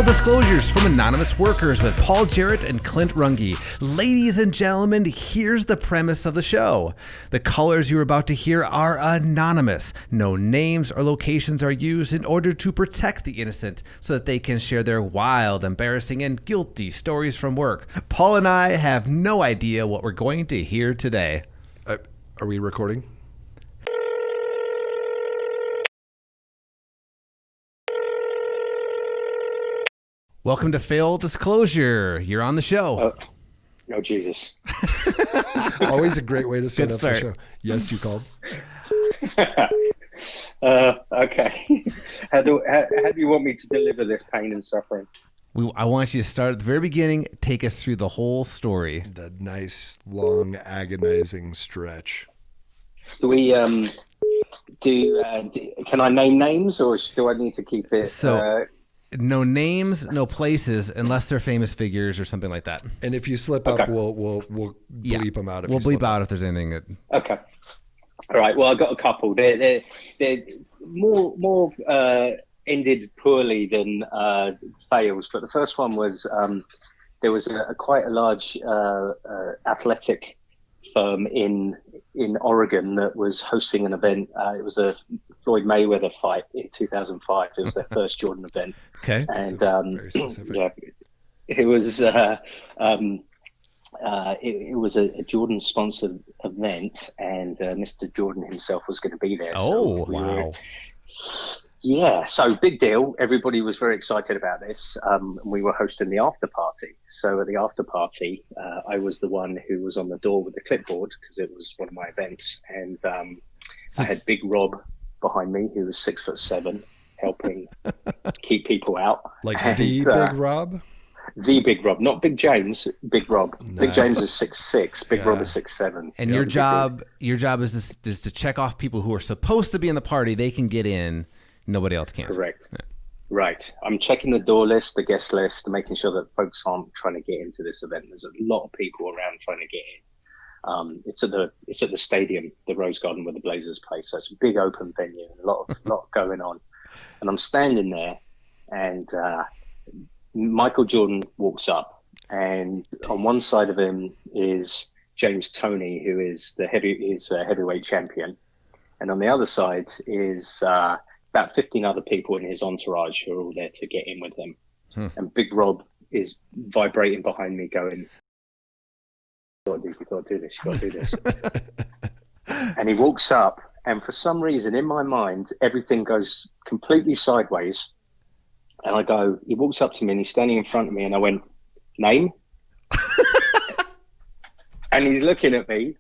Disclosures from Anonymous Workers with Paul Jarrett and Clint Runge. Ladies and gentlemen, here's the premise of the show. The callers you're about to hear are anonymous. No names or locations are used in order to protect the innocent so that they can share their wild, embarrassing, and guilty stories from work. Paul and I have no idea what we're going to hear today. Are we recording? Welcome to Fail Disclosure. You're on the show. Oh, Jesus. Always a great way to start Good off the start. show. Yes, you called. Okay. How do you want me to deliver this pain and suffering? I want you to start at the very beginning, take us through the whole story. That nice, long, agonizing stretch. Do we, can I name names or do I need to keep it? No names, no places, unless they're famous figures or something like that. And if you slip up, Okay. we'll bleep them out. We'll bleep out if there's anything that. Okay. All right. Well, I've got a couple. They're more ended poorly than fails. But the first one was there was quite a large athletic firm in Oregon that was hosting an event. It was a Floyd Mayweather fight in 2005. It was their first Jordan event. Okay. And Very specific. yeah, it was it was a Jordan sponsored event, and Mr. Jordan himself was going to be there. Oh, Wow. Yeah, so big deal. Everybody was very excited about this. And we were hosting the after party. So at the after party, I was the one who was on the door with the clipboard because it was one of my events, and I had Big Rob behind me, who was 6'7", helping keep people out. Like and, the Big Rob? The Big Rob, not Big James. Big Rob. Big James is Nice. 6'6". Big Rob is 6'7". And your job is to check off people who are supposed to be in the party. They can get in. Nobody else can. Correct. Right. I'm checking the door list, the guest list, making sure that folks aren't trying to get into this event. There's a lot of people around trying to get in. It's at the stadium, the Rose Garden, where the Blazers play. So it's a big open venue, a lot going on. And I'm standing there, and Michael Jordan walks up, and on one side of him is James Toney, who is a heavyweight champion, and on the other side is about 15 other people in his entourage who are all there to get in with him. And Big Rob is vibrating behind me, going, "You got to do this. You got to do this." And he walks up, and for some reason, in my mind, everything goes completely sideways. And he walks up to me, and he's standing in front of me, and I went, "Name?" And he's looking at me,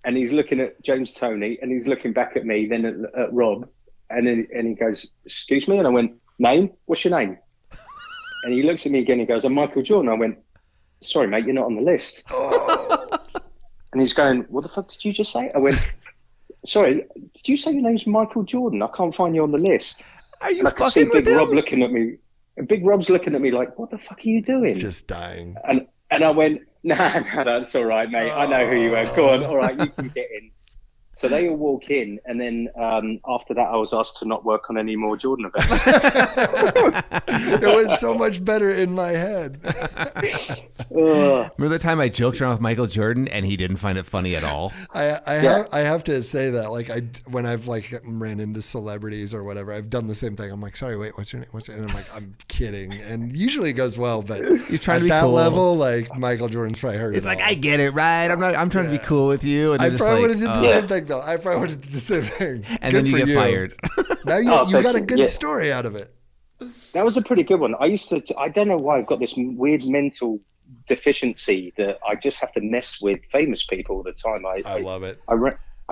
and he's looking at James Toney, and he's looking back at me, then at Rob, and he goes, "Excuse me?" And I went, "Name? What's your name?" And he looks at me again, he goes, "I'm Michael Jordan." I went, "Sorry, mate, you're not on the list." And he's going, "What the fuck did you just say?" I went, "Sorry, did you say your name's Michael Jordan? I can't find you on the list." Are you And I could fucking see with Big him? Rob looking at me. And Big Rob's looking at me like, "What the fuck are you doing?" Just dying. And I went, nah, that's all right, mate. I know who you are. Go on, all right, you can get in. So they all walk in, and then after that, I was asked to not work on any more Jordan events. It went so much better in my head. Remember the time I joked around with Michael Jordan and he didn't find it funny at all? I have to say that, like, when I've ran into celebrities or whatever, I've done the same thing. I'm like, "Sorry, wait, what's your name?" And I'm like, "I'm kidding," and usually it goes well. But You're trying at to be that cool. level, like, Michael Jordan's probably heard It's it like, all. I get it, right? I'm trying to be cool with you. And I they're just probably would like, have did the same thing though. I probably would have did the same thing. and Good then you for get fired. Now you Oh, got a thank good you. Yeah. story out of it. That was a pretty good one. I don't know why I've got this weird mental deficiency that I just have to mess with famous people all the time. I love it. I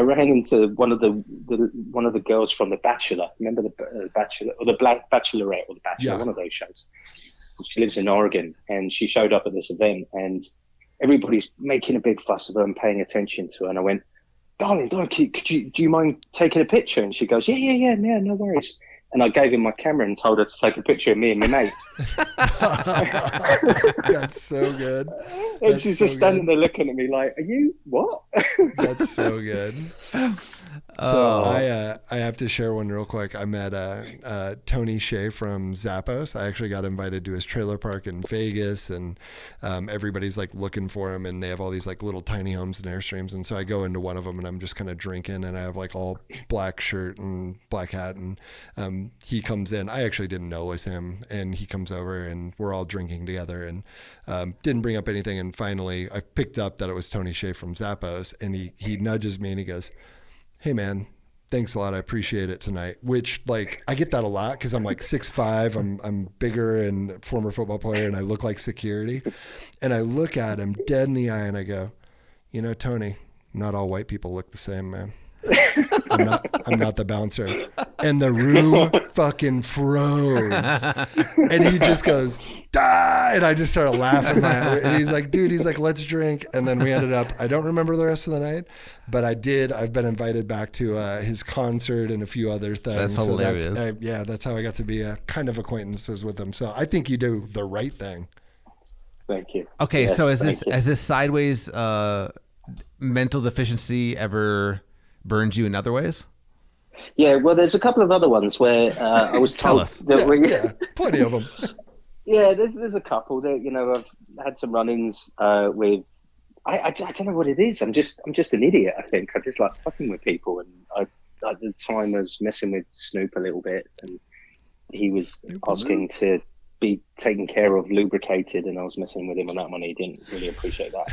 ran into one of the girls from The Bachelor. Remember the Bachelor, or the Bachelorette, or The Bachelor, Yeah. one of those shows. She lives in Oregon, and she showed up at this event, and everybody's making a big fuss of her and paying attention to her. And I went, "Darling, do you mind taking a picture?" And she goes, yeah, no worries." And I gave him my camera and told her to take a picture of me and my mate. That's so good. And she's just standing there looking at me like, "Are you what?" That's so good. So I have to share one real quick. I met Tony Shea from Zappos. I actually got invited to his trailer park in Vegas, and everybody's like looking for him, and they have all these like little tiny homes and Airstreams. And so I go into one of them, and I'm just kind of drinking, and I have like all black shirt and black hat, and he comes in. I actually didn't know it was him, and he comes over, and we're all drinking together, and didn't bring up anything. And finally, I picked up that it was Tony Shea from Zappos, and he nudges me and he goes, "Hey man, thanks a lot. I appreciate it tonight." Which, like, I get that a lot because I'm like 6'5", I'm bigger and former football player, and I look like security. And I look at him dead in the eye and I go, "You know, Tony, not all white people look the same, man. I'm not the bouncer." And the room fucking froze. And he just goes, "Die!" And I just started laughing. And he's like, "Let's drink." And then we ended up, I don't remember the rest of the night, but I've been invited back to his concert and a few other things. That's hilarious. So that's how I got to be kind of acquaintances with him. So I think you do the right thing. Thank you. Okay, Yes, so has this sideways mental deficiency ever burned you in other ways? Yeah, well, there's a couple of other ones where I was Tell told us. that Plenty of them. Yeah, there's a couple that I've had some run-ins with. I don't know what it is. I'm just an idiot. I think I just like fucking with people, and I at the time I was messing with Snoop a little bit, and he was asking to be taken care of, lubricated, and I was messing with him on that one. He didn't really appreciate that.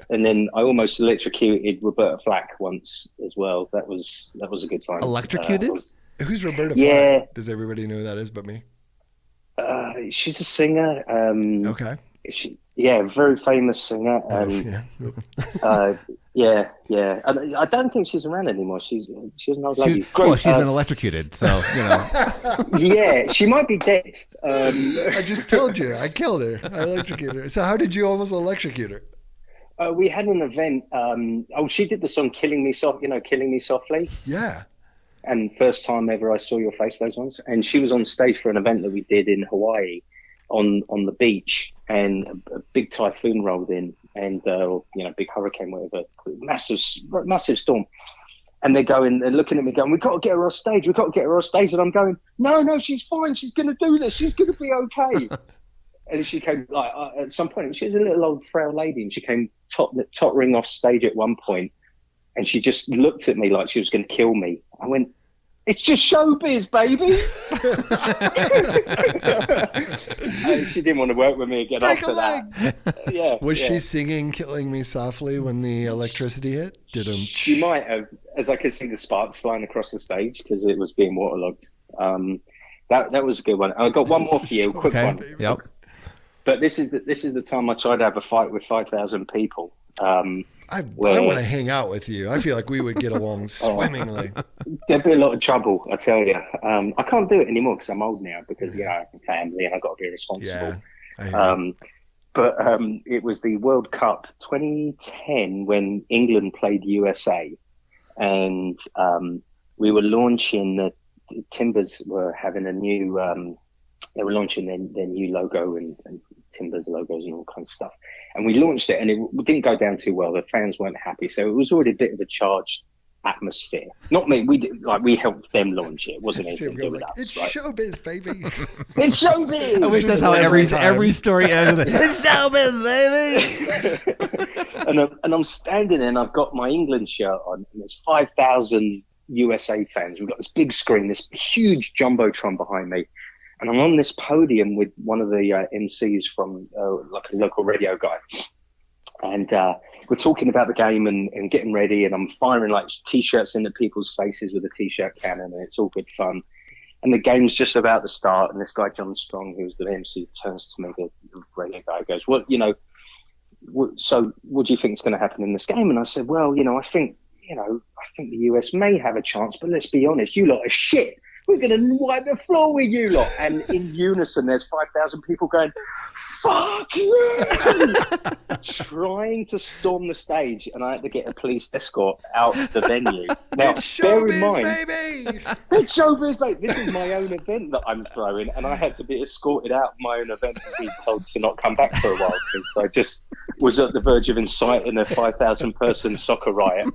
And then I almost electrocuted Roberta Flack once as well. That was a good time. Electrocuted? Who's Roberta Yeah. Flack? Does everybody know who that is but me? She's a singer. Okay. Very famous singer. Yeah. Yeah. I don't think she's around anymore. She's an old lady. She's been electrocuted, so Yeah, she might be dead. I just told you, I killed her. I electrocuted her. So how did you almost electrocute her? We had an event. She did the song "Killing Me Softly." Yeah. And first time ever I saw your face, those ones. And she was on stage for an event that we did in Hawaii on the beach, and a big typhoon rolled in, and big hurricane, whatever, massive storm. And they're looking at me going, "We've got to get her off stage. And I'm going, no, she's fine. She's going to do this. She's going to be okay. And she came, at some point, she was a little old frail lady, and she came tottering off stage at one point, and she just looked at me like she was going to kill me. I went, "It's just showbiz, baby." She didn't want to work with me again after that. Yeah. Was she singing "Killing Me Softly" when the electricity hit? She might have, as I could see the sparks flying across the stage because it was being waterlogged. That was a good one. I got one more for you, a quick one. Yep. But this is the time I tried to have a fight with 5,000 people. I want to hang out with you. I feel like we would get along swimmingly. There'd be a lot of trouble, I tell you. I can't do it anymore because I'm old now, because I have a family and I've got to be responsible. Yeah, but it was the World Cup 2010 when England played USA, and we were launching the Timbers were having a new. They were launching their new logo and Timbers logos and all kinds of stuff. And we launched it, and it didn't go down too well. The fans weren't happy, so it was already a bit of a charged atmosphere. Not me. We helped them launch it. It wasn't anything to do with us. It's right? showbiz, baby. It's showbiz. I wish that's how every story ends. It's showbiz, baby. and I'm standing there, and I've got my England shirt on, and there's 5,000 USA fans. We've got this big screen, this huge jumbotron behind me. And I'm on this podium with one of the MCs from like a local radio guy. And we're talking about the game and getting ready. And I'm firing like T-shirts into people's faces with a T-shirt cannon. And it's all good fun. And the game's just about to start. And this guy, John Strong, who's the MC, turns to me, the radio guy, goes, so what do you think is going to happen in this game? And I said, well, I think the US may have a chance. But let's be honest, you lot are shit. We're going to wipe the floor with you lot. And in unison, there's 5,000 people going, "Fuck you!" trying to storm the stage, and I had to get a police escort out the venue. Now, It's bear in showbiz, mind, baby. it's showbiz, mate. This is my own event that I'm throwing, and I had to be escorted out of my own event and be told to not come back for a while. So I just was at the verge of inciting a 5,000-person soccer riot.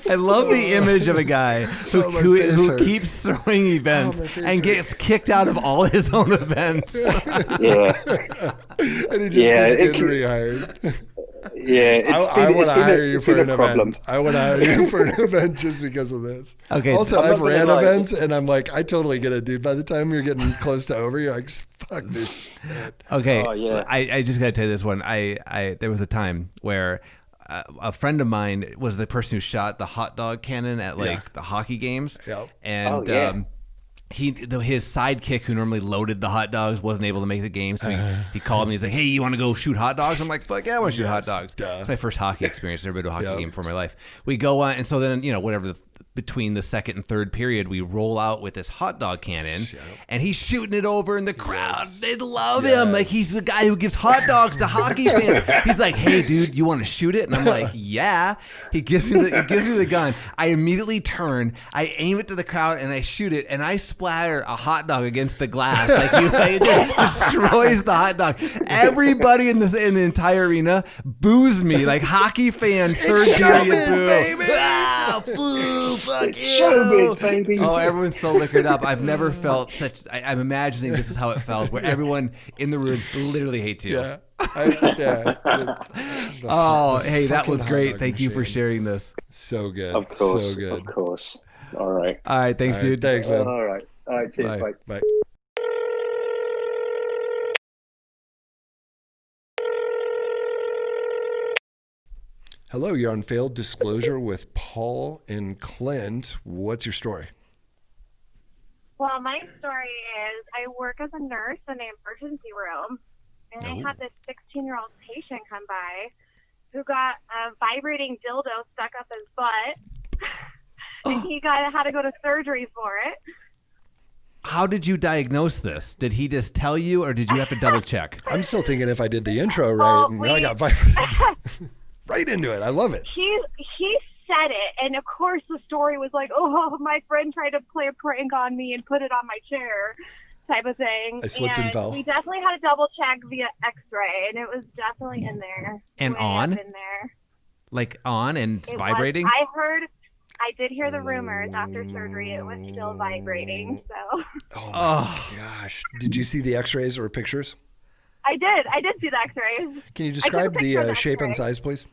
I love the image of a guy who, Oh, my who, face who hurts. keeps throwing events Oh, my face and gets hurts. kicked out of all his own events. Yeah, And he just Yeah, keeps it getting could- rehired. yeah. I want to hire you it's for been an a problem. event. I want to hire you for an event just because of this. Okay. Also, I'm not I've gonna ran lie. events, and I'm like, I totally get it, dude. By the time you're getting close to over, you're like, fuck this shit. Okay, Oh, yeah. I just gotta tell you this one. There was a time where a friend of mine was the person who shot the hot dog cannon at like the hockey games, Yep. and Oh, yeah. his sidekick who normally loaded the hot dogs wasn't able to make the game, so he called me. He's like, "Hey, you want to go shoot hot dogs?" I'm like, "Fuck yeah, I want to shoot hot Yes, dogs." duh. It's my first hockey experience. Never been to a hockey Yep. game before in my life. We go on, and so then whatever between the second and third period, we roll out with this hot dog cannon, and he's shooting it over in the crowd. They love him. Like he's the guy who gives hot dogs to hockey fans. He's like, "Hey, dude, you want to shoot it?" And I'm like, "Yeah." He gives me the gun. I immediately turn, I aim it to the crowd, and I shoot it, and I splatter a hot dog against the glass. It just destroys the hot dog. Everybody in the entire arena boos me, like hockey fan third period showbiz, boo. baby. Ah, boo, fuck It's you. showbiz, baby. Oh, everyone's so liquored up. I've never felt such. I'm imagining this is how it felt, where everyone in the room literally hates you. Yeah. Oh, hey, that fucking was hot great. dog Thank you for machine. sharing this. So good. Of course, So good. of course. All right. All right, thanks, All right, dude. thanks, man. All right. Cheers. Bye. Bye. Bye. Hello, you're on Failed Disclosure with Paul and Clint. What's your story? Well, my story is I work as a nurse in the emergency room, and I had this 16-year-old patient come by who got a vibrating dildo stuck up his butt, and he had to go to surgery for it. How did you diagnose this? Did he just tell you, or did you have to double check? I'm still thinking if I did the intro right, and I got vibrated right into it. I love it. He said it, and of course the story was like, oh, my friend tried to play a prank on me and put it on my chair type of thing. I slipped and fell. We definitely had to double check via x-ray, and it was definitely in there. And Way on? up in there. Like on and It vibrating? was. I did hear the rumors after surgery it was still vibrating, so Oh my gosh. Did you see the x-rays or pictures? I did see the x-rays. Can you describe picture of the the shape and X-ray. size, please?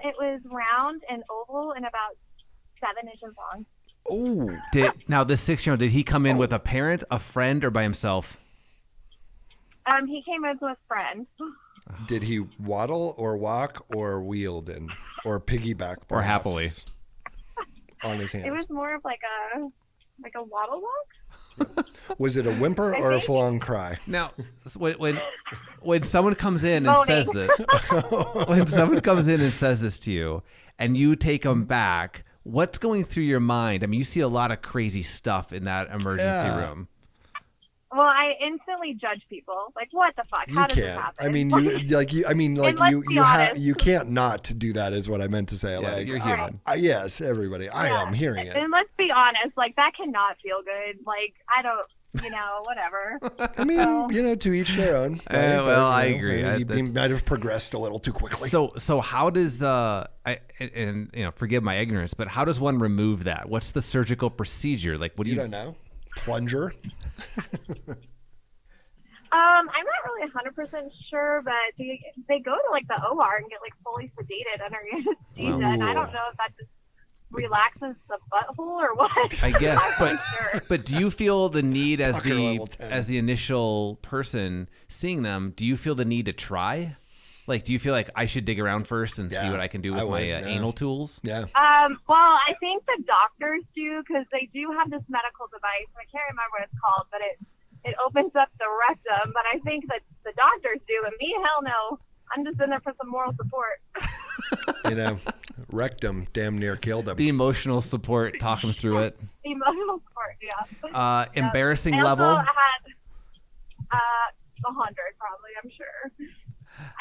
It was round and oval and about 7 inches long. Oh, Now, this 6-year-old, did he come in with a parent, a friend, or by himself? He came in with a friend. did he waddle or walk or wheeled in or piggyback Or perhaps, happily? on his hands? It was more of like a waddle walk. Was it a whimper or a full-on cry? Now, when someone comes in and Moaning. says this, when someone comes in and says this to you, and you take them back, what's going through your mind? I mean, you see a lot of crazy stuff in that emergency Yeah. room. Well, I instantly judge people. Like, what the fuck? You How does this can't. happen? I mean, let's be honest. you can't not do that. Is what I meant to say. Yeah, like, you're human. yes, everybody. I am hearing it. And let's be honest, like that cannot feel good. Like I don't, whatever. I mean, to each their own. right? well, But, I agree. He might have progressed a little too quickly. So how does forgive my ignorance, but how does one remove that? What's the surgical procedure? Like, what do you you? don't know. Plunger. I'm not really 100% sure, but they go to like the OR and get like fully sedated under anesthesia, and I don't know if that just relaxes the butthole or what. I guess, I'm not sure. but do you feel the need as Fucker level 10. the initial person seeing them? Do you feel the need to try? Like, do you feel like I should dig around first and see Yeah, what I can do with I my would, yeah. anal tools? Yeah. Well, I think the doctors do because they do have this medical device. I can't remember what it's called, but it opens up the rectum. But I think that the doctors do, and me, hell no. I'm just in there for some moral support. Rectum damn near killed him. The emotional support, talk them through it. Emotional support, yeah. Embarrassing I level. also had 100 probably, I'm sure.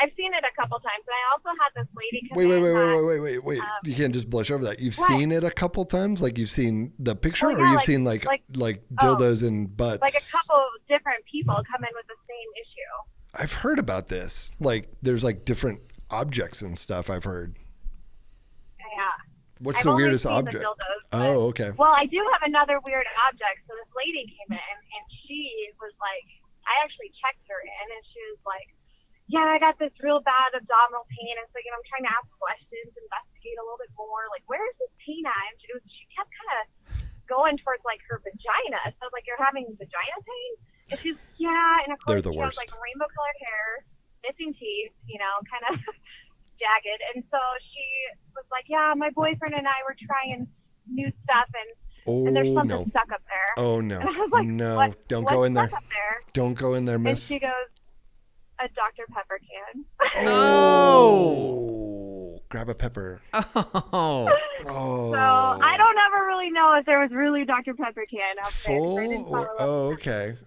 I've seen it a couple times, and I also had this lady come in. Wait. You can't just blush over that. You've seen it a couple times? Like you've seen the picture, or you've seen like dildos and butts? Like a couple of different people come in with the same issue. I've heard about this. Like there's like different objects and stuff I've heard. Yeah. What's the weirdest object? Oh, okay. Well, I do have another weird object. So this lady came in, and she was like, I actually checked her in, and she was like, yeah, I got this real bad abdominal pain. And so, I'm trying to ask questions, investigate a little bit more. Like, where is this pain at? And she kept kind of going towards, like, her vagina. So I was like, you're having vagina pain? And she's, yeah. And, of course, she has, like, rainbow-colored hair, missing teeth, kind of jagged. And so she was like, yeah, my boyfriend and I were trying new stuff, and there's something stuck up there. Oh, no. And I was like, no, don't go in there. Up there. Don't go in there, miss. And she goes, a Dr. Pepper can. Oh, grab a pepper. Oh. So I don't ever really know if there was really Dr. Pepper can out there.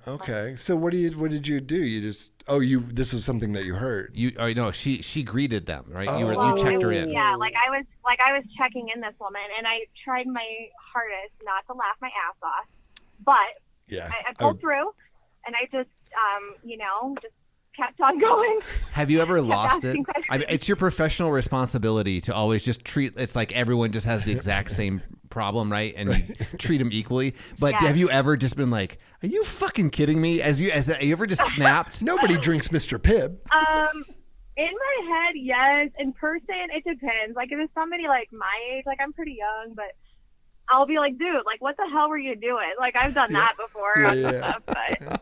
Okay. So what did you do? You just this was something that you heard. She greeted them, right? You checked her in. Yeah, I was checking in this woman, and I tried my hardest not to laugh my ass off, but yeah, I pulled through, and I just just kept on going. Have you ever lost it? It's your professional responsibility to always just treat. It's like everyone just has the exact same problem, right? And you treat them equally. But have you ever just been like, "Are you fucking kidding me?" Have you ever just snapped? Nobody drinks Mr. Pibb. In my head, yes. In person, it depends. Like if it's somebody like my age, like I'm pretty young, but I'll be like, dude, like what the hell were you doing? Like I've done that before stuff, but.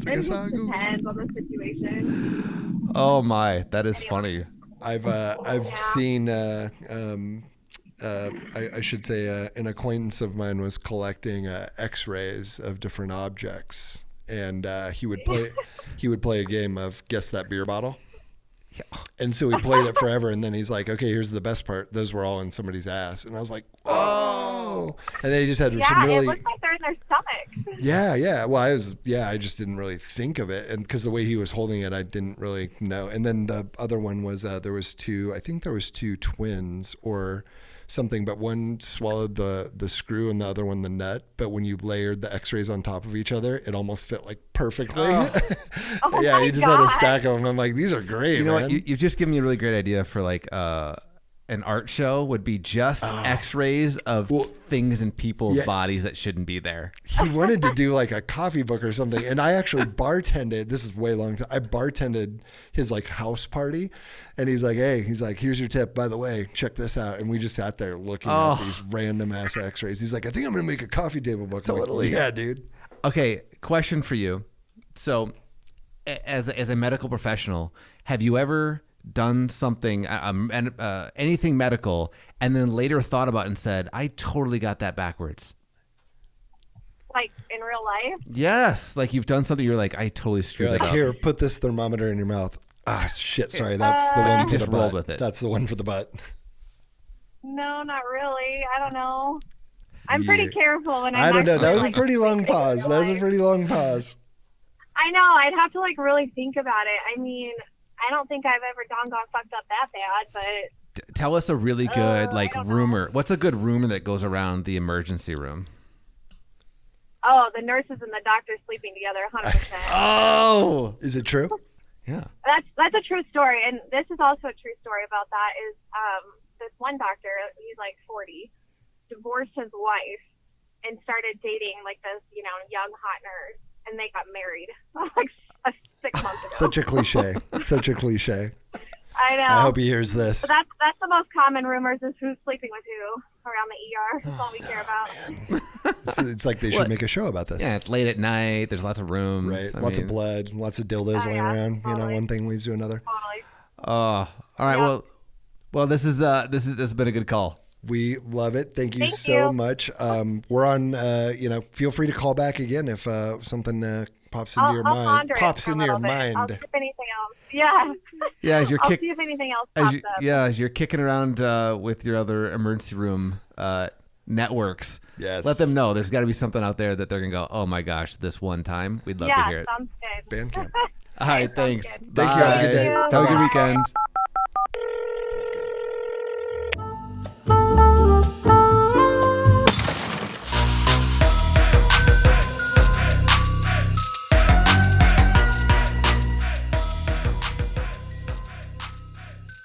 It just depends on the situation. Oh my, that is funny. I've seen I should say an acquaintance of mine was collecting X-rays of different objects, and he would play a game of guess that beer bottle. Yeah. And so he played it forever, and then he's like, okay, here's the best part. Those were all in somebody's ass. And I was like, whoa. And then he just had some really... it looks like they're in their stomach. Yeah. Well, I just didn't really think of it. And because the way he was holding it, I didn't really know. And then the other one was there was two twins or something, but one swallowed the screw and the other one the nut. But when you layered the X-rays on top of each other, it almost fit like perfectly. Oh. Yeah, he just had a stack of them. I'm like, these are great. You know man. what? You've just given me a really great idea for like an art show. Would be just X-rays of things in people's bodies that shouldn't be there. He wanted to do like a coffee book or something, and I actually bartended. This is way long time. I bartended his like house party, and he's like, here's your tip. By the way, check this out. And we just sat there looking at these random ass X-rays. He's like, I think I'm gonna make a coffee table book. Totally. Like, yeah, dude. Okay, question for you. So, as a medical professional, have you ever done something, anything medical, and then later thought about it and said, I totally got that backwards? Like in real life? Yes. Like you've done something, you're like, I totally screwed it up. Here, put this thermometer in your mouth. Ah, shit, sorry. That's the one for the butt. With it. That's the one for the butt. No, not really. I don't know. I'm pretty careful when I don't know. That was a pretty long pause. That was a pretty long pause. I know. I'd have to like really think about it. I mean, I don't think I've ever gone fucked up that bad, but tell us a really good rumor. What's a good rumor that goes around the emergency room? Oh, the nurses and the doctors sleeping together, 100%. Oh, is it true? Yeah, that's a true story, and this is also a true story about that. Is this one doctor? He's like 40, divorced his wife, and started dating like this, young hot nurse, and they got married like 6 months ago. Such a cliche. Such a cliche. I know. I hope he hears this. But that's the most common rumors is who's sleeping with who around the ER. That's all we care about. It's like they should make a show about this. Yeah, it's late at night. There's lots of rooms. Right. Lots of blood. Lots of dildos laying around. Totally. One thing leads to another. Totally. All right. Yeah. Well, this has been a good call. We love it. Thank you so much. We're on. Feel free to call back again if something pops into your mind. Pops into your mind. I'll see if anything else. Yeah. Yeah. As you're I'll see if anything else pops up. Yeah. As you're kicking around with your other emergency room networks. Yes. Let them know there's got to be something out there that they're gonna go, oh my gosh, this one time. We'd love to hear it. Sounds good. Bandcamp. All right. Thanks. Thank you. Have a good day. Have a good weekend.